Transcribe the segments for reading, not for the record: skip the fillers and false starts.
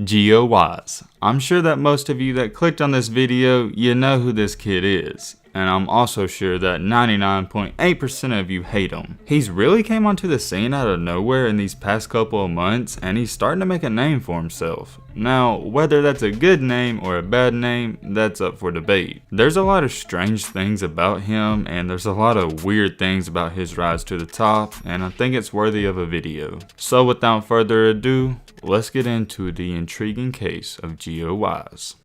Geowise. I'm sure that most of you that clicked on this video, you know who this kid is. And I'm also sure that 99.8% of you hate him. He's really came onto the scene out of nowhere in these past couple of months, and he's starting to make a name for himself. Now, whether that's a good name or a bad name, that's up for debate. There's a lot of strange things about him, and there's a lot of weird things about his rise to the top, and I think it's worthy of a video. So without further ado, let's get into the intriguing case of Geowise.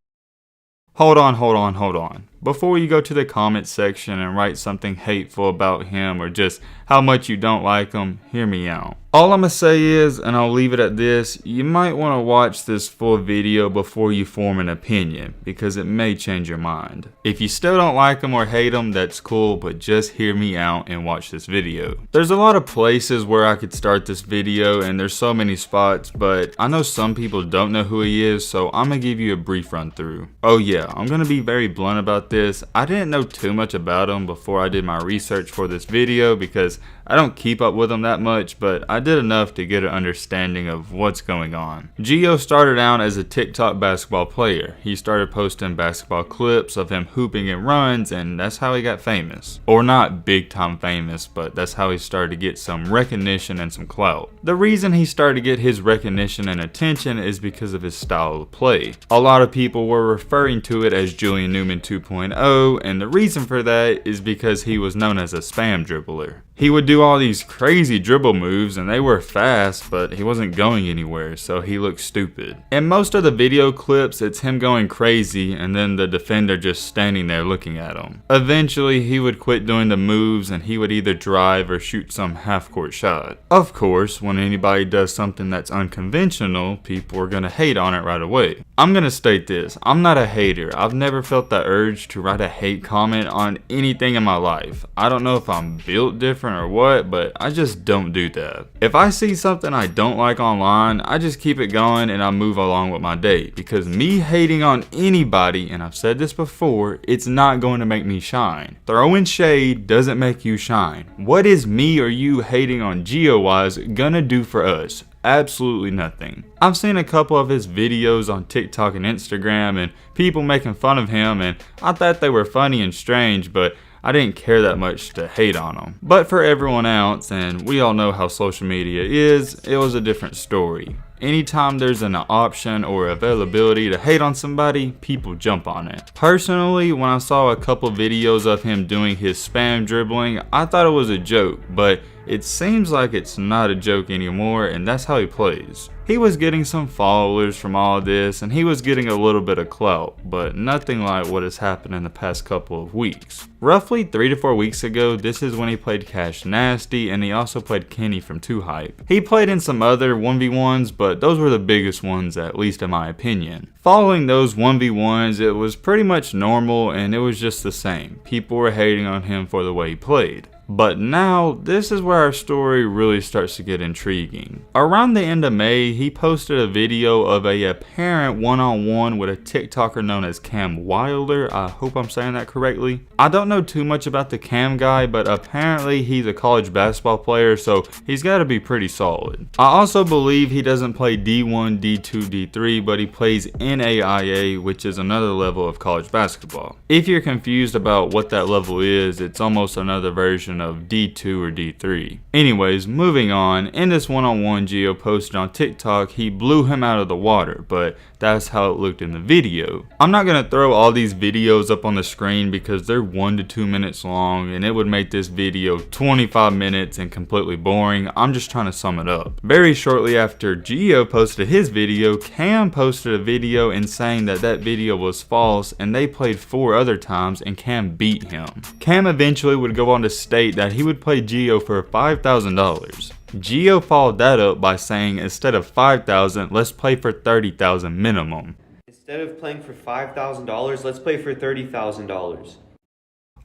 Hold on. Before you go to the comment section and write something hateful about him or just how much you don't like him, hear me out. All I'm gonna say is, and I'll leave it at this, you might want to watch this full video before you form an opinion, because it may change your mind. If you still don't like him or hate him, that's cool, but just hear me out and watch this video. There's a lot of places where I could start this video, and there's so many spots, but I know some people don't know who he is, so I'm gonna give you a brief run through. Oh yeah, I'm gonna be very blunt about this. I didn't know too much about him before I did my research for this video because I don't keep up with him that much, but I did enough to get an understanding of what's going on. Geo started out as a TikTok basketball player. He started posting basketball clips of him hooping and runs, and that's how he got famous. Or not big time famous, but that's how he started to get some recognition and some clout. The reason he started to get his recognition and attention is because of his style of play. A lot of people were referring to it as Julian Newman 2.0, and the reason for that is because he was known as a spam dribbler. He would do all these crazy dribble moves and they were fast, but he wasn't going anywhere, so he looked stupid. In most of the video clips, it's him going crazy and then the defender just standing there looking at him. Eventually, he would quit doing the moves and he would either drive or shoot some half-court shot. Of course, when anybody does something that's unconventional, people are gonna hate on it right away. I'm gonna state this, I'm not a hater. I've never felt the urge to write a hate comment on anything in my life. I don't know if I'm built different or what, but I just don't do that. If I see something I don't like online, I just keep it going and I move along with my day, because me hating on anybody, and I've said this before, it's not going to make me shine. Throwing shade doesn't make you shine. What is me or you hating on Geowise gonna do for us? Absolutely nothing. I've seen a couple of his videos on TikTok and Instagram and people making fun of him, and I thought they were funny and strange, but I didn't care that much to hate on him. But for everyone else, and we all know how social media is, it was a different story. Anytime there's an option or availability to hate on somebody, people jump on it. Personally, when I saw a couple videos of him doing his spam dribbling, I thought it was a joke, but it seems like it's not a joke anymore, and that's how he plays. He was getting some followers from all this, and he was getting a little bit of clout, but nothing like what has happened in the past couple of weeks. Roughly 3 to 4 weeks ago, this is when he played Cash Nasty, and he also played Kenny from 2Hype. He played in some other 1v1s, but those were the biggest ones, at least in my opinion. Following those 1v1s, it was pretty much normal, and it was just the same. People were hating on him for the way he played. But now, this is where our story really starts to get intriguing. Around the end of May, he posted a video of a apparent one-on-one with a TikToker known as Cam Wilder. I hope I'm saying that correctly. I don't know too much about the Cam guy, but apparently he's a college basketball player, so he's got to be pretty solid. I also believe he doesn't play D1, D2, D3, but he plays NAIA, which is another level of college basketball. If you're confused about what that level is, it's almost another version of D2 or D3. Anyways, moving on, in this one-on-one Geo posted on TikTok, he blew him out of the water, but that's how it looked in the video. I'm not gonna throw all these videos up on the screen because they're 1 to 2 minutes long and it would make this video 25 minutes and completely boring. I'm just trying to sum it up. Very shortly after Geo posted his video, Cam posted a video and saying that that video was false, and they played 4 other times and Cam beat him. Cam eventually would go on to state that he would play Geo for $5,000. Geo followed that up by saying instead of $5,000, let's play for $30,000 minimum. Instead of playing for $5,000, let's play for $30,000.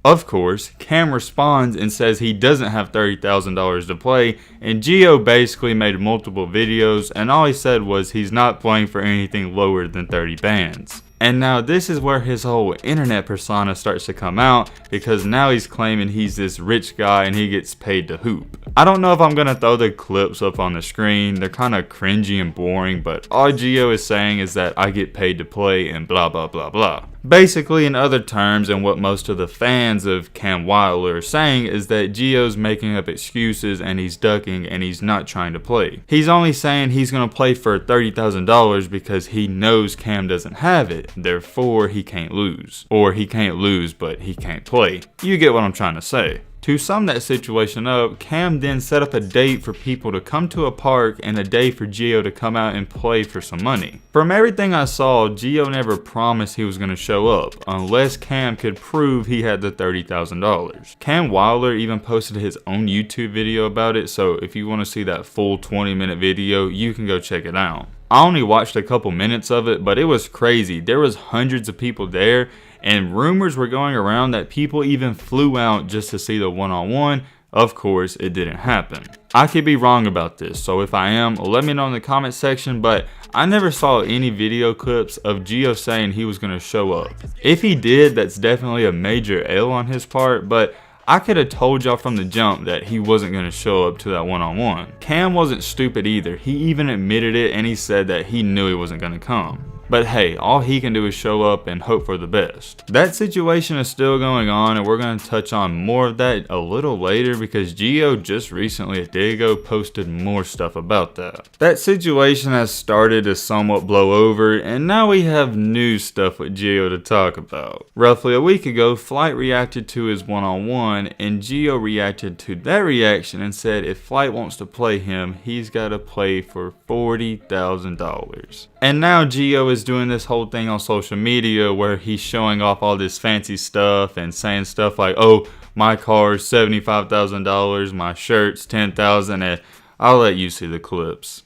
Of course, Cam responds and says he doesn't have $30,000 to play, and Geo basically made multiple videos and all he said was he's not playing for anything lower than 30 bands. And now this is where his whole internet persona starts to come out, because now he's claiming he's this rich guy and he gets paid to hoop. I don't know if I'm gonna throw the clips up on the screen, they're kind of cringy and boring, but all Geo is saying is that I get paid to play and blah blah blah blah. Basically, in other terms, and what most of the fans of Cam Wilder are saying, is that Geo's making up excuses and he's ducking and he's not trying to play. He's only saying he's going to play for $30,000 because he knows Cam doesn't have it, therefore he can't lose. Or he can't lose, but he can't play. You get what I'm trying to say. To sum that situation up, Cam then set up a date for people to come to a park and a day for Geo to come out and play for some money. From everything I saw, Geo never promised he was going to show up, unless Cam could prove he had the $30,000. Cam Wilder even posted his own YouTube video about it, so if you want to see that full 20-minute video, you can go check it out. I only watched a couple minutes of it, but it was crazy. There was hundreds of people there, and rumors were going around that people even flew out just to see the one-on-one. Of course, it didn't happen. I could be wrong about this, so if I am, let me know in the comment section, but I never saw any video clips of Geo saying he was going to show up. If he did, that's definitely a major L on his part, but I could have told y'all from the jump that he wasn't going to show up to that one-on-one. Cam wasn't stupid either. He even admitted it, and he said that he knew he wasn't going to come. But hey, all he can do is show up and hope for the best. That situation is still going on, and we're going to touch on more of that a little later, because Geo just recently, a day ago, posted more stuff about that. That situation has started to somewhat blow over, and now we have new stuff with Geo to talk about. Roughly a week ago, Flight reacted to his one-on-one, and Geo reacted to that reaction and said if Flight wants to play him, he's got to play for $40,000. And now Geo is doing this whole thing on social media where he's showing off all this fancy stuff and saying stuff like, oh, my car's $75,000, my shirt's $10,000, and I'll let you see the clips.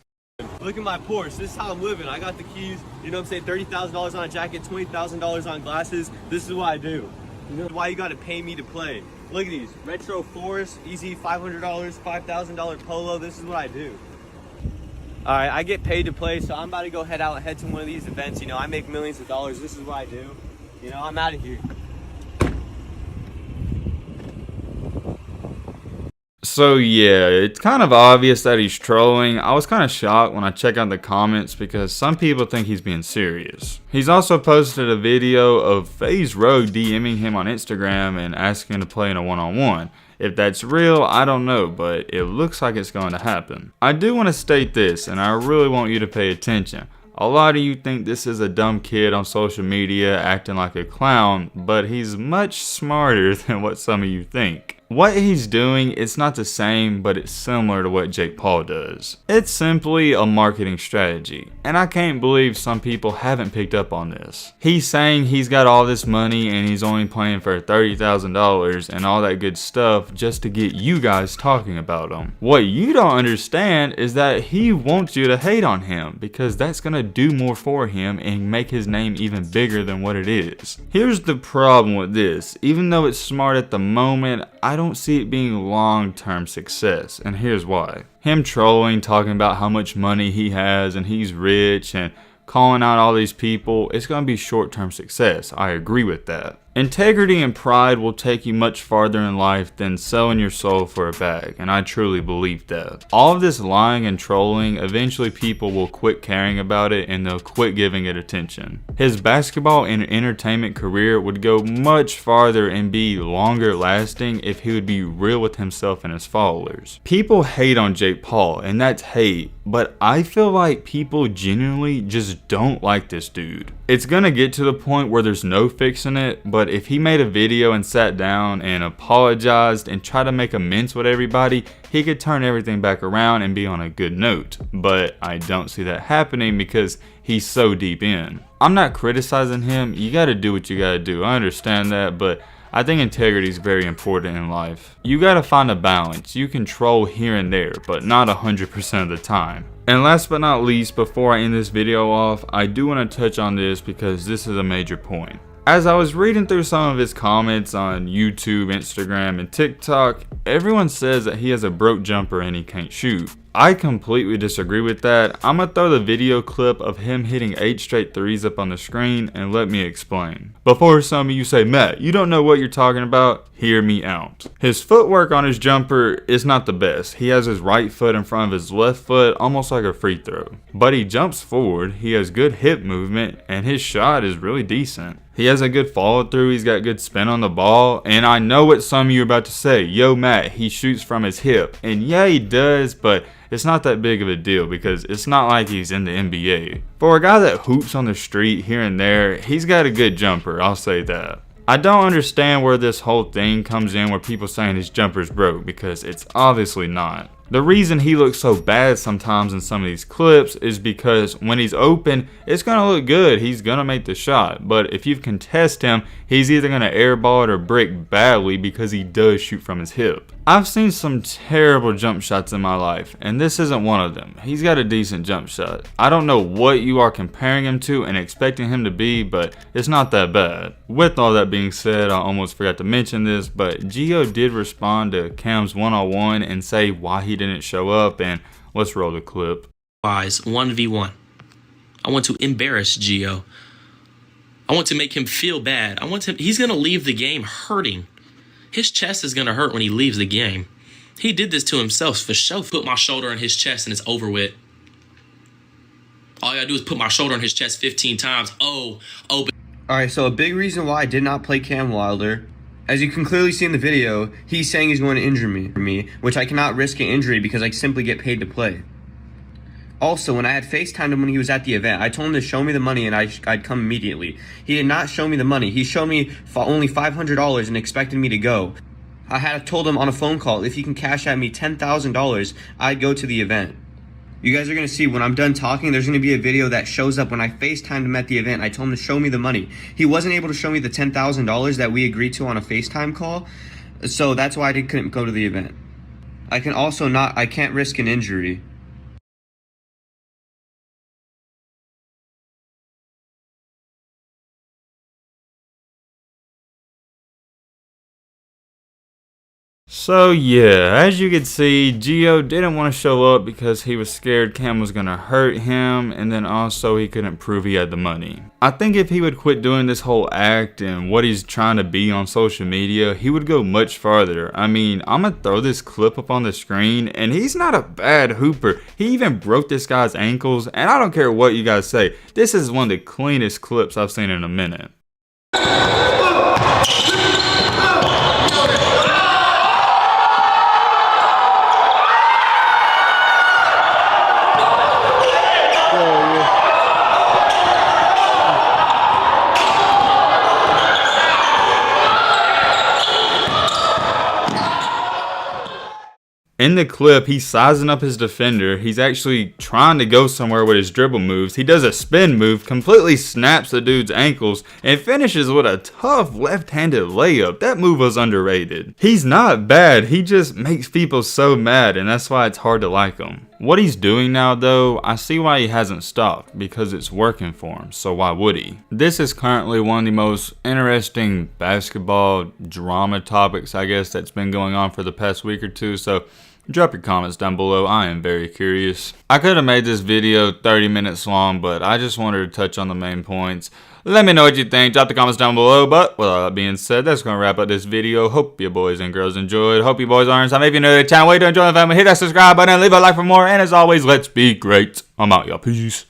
Look at my Porsche. This is how I'm living. I got the keys, you know what I'm saying, $30,000 on a jacket, $20,000 on glasses. This is what I do. You know why you got to pay me to play. Look at these. Retro Forest, easy $500, $5,000 Polo. This is what I do. Alright, I get paid to play, so I'm about to go head to one of these events. You know, I make millions of dollars. This is what I do. You know, I'm out of here. So yeah, it's kind of obvious that he's trolling. I was kind of shocked when I checked out the comments because some people think he's being serious. He's also posted a video of FaZe Rogue DMing him on Instagram and asking to play in a one-on-one. If that's real, I don't know, but it looks like it's going to happen. I do want to state this, and I really want you to pay attention. A lot of you think this is a dumb kid on social media acting like a clown, but he's much smarter than what some of you think. What he's doing, it's not the same, but it's similar to what Jake Paul does. It's simply a marketing strategy, and I can't believe some people haven't picked up on this. He's saying he's got all this money and he's only playing for $30,000 and all that good stuff just to get you guys talking about him. What you don't understand is that he wants you to hate on him because that's gonna do more for him and make his name even bigger than what it is. Here's the problem with this. Even though it's smart at the moment, I don't see it being long-term success, and here's why. Him trolling, talking about how much money he has and he's rich and calling out all these people, it's going to be short-term success. I agree with that. Integrity and pride will take you much farther in life than selling your soul for a bag, and I truly believe that. All of this lying and trolling, eventually people will quit caring about it and they'll quit giving it attention. His basketball and entertainment career would go much farther and be longer lasting if he would be real with himself and his followers. People hate on Jake Paul, and that's hate, but I feel like people genuinely just don't like this dude. It's gonna get to the point where there's no fixing it, but if he made a video and sat down and apologized and tried to make amends with everybody, he could turn everything back around and be on a good note. But I don't see that happening because he's so deep in. I'm not criticizing him. You gotta do what you gotta do. I understand that, but I think integrity is very important in life. You gotta find a balance. You can troll here and there, but not 100% of the time. And last but not least, before I end this video off, I do want to touch on this because this is a major point. As I was reading through some of his comments on YouTube, Instagram, and TikTok, everyone says that he has a broke jumper and he can't shoot. I completely disagree with that. I'm gonna throw the video clip of him hitting 8 straight threes up on the screen and let me explain. Before some of you say, Matt, you don't know what you're talking about, hear me out. His footwork on his jumper is not the best. He has his right foot in front of his left foot, almost like a free throw. But he jumps forward, he has good hip movement, and his shot is really decent. He has a good follow through, he's got good spin on the ball, and I know what some of you are about to say. Yo, Matt, he shoots from his hip. And yeah, he does, but it's not that big of a deal because it's not like he's in the NBA. For a guy that hoops on the street here and there, he's got a good jumper, I'll say that. I don't understand where this whole thing comes in where people saying his jumper's broke because it's obviously not. The reason he looks so bad sometimes in some of these clips is because when he's open, it's going to look good. He's going to make the shot. But if you contest him, he's either going to airball it or break badly because he does shoot from his hip. I've seen some terrible jump shots in my life, and this isn't one of them. He's got a decent jump shot. I don't know what you are comparing him to and expecting him to be, but it's not that bad. With all that being said, I almost forgot to mention this, but Geo did respond to Cam's one-on-one and say why he didn't show up, and let's roll the clip. Geowise 1v1. I want to embarrass Geo. I want to make him feel bad. He's going to leave the game hurting. His chest is going to hurt when he leaves the game. He did this to himself for sure. Put my shoulder on his chest and it's over with. All I got to do is put my shoulder on his chest 15 times. Alright, so a big reason why I did not play Cam Wilder, as you can clearly see in the video, he's saying he's going to injure me, which I cannot risk an injury because I simply get paid to play. Also, when I had FaceTimed him when he was at the event, I told him to show me the money and I'd come immediately. He did not show me the money. He showed me only $500 and expected me to go. I had told him on a phone call, if he can cash at me $10,000, I'd go to the event. You guys are going to see when I'm done talking, there's going to be a video that shows up when I FaceTimed him at the event. I told him to show me the money. He wasn't able to show me the $10,000 that we agreed to on a FaceTime call, so that's why I couldn't go to the event. I can't risk an injury. So yeah, as you can see, Geo didn't want to show up because he was scared Cam was going to hurt him, and then also he couldn't prove he had the money. I think if he would quit doing this whole act and what he's trying to be on social media, he would go much farther. I mean, I'm going to throw this clip up on the screen, and he's not a bad hooper. He even broke this guy's ankles, and I don't care what you guys say, this is one of the cleanest clips I've seen in a minute. In the clip, he's sizing up his defender. He's actually trying to go somewhere with his dribble moves. He does a spin move, completely snaps the dude's ankles, and finishes with a tough left-handed layup. That move was underrated. He's not bad. He just makes people so mad, and that's why it's hard to like him. What he's doing now, though, I see why he hasn't stopped, because it's working for him, so why would he? This is currently one of the most interesting basketball drama topics, I guess, that's been going on for the past week or two, so drop your comments down below. I am very curious. I could have made this video 30 minutes long, but I just wanted to touch on the main points. Let me know what you think. Drop the comments down below. But with all that being said, that's going to wrap up this video. Hope you boys and girls enjoyed. Hope you boys learned something. If you're new to the channel, wait to enjoy the family, hit that subscribe button, leave a like for more. And as always, let's be great. I'm out, y'all. Peace.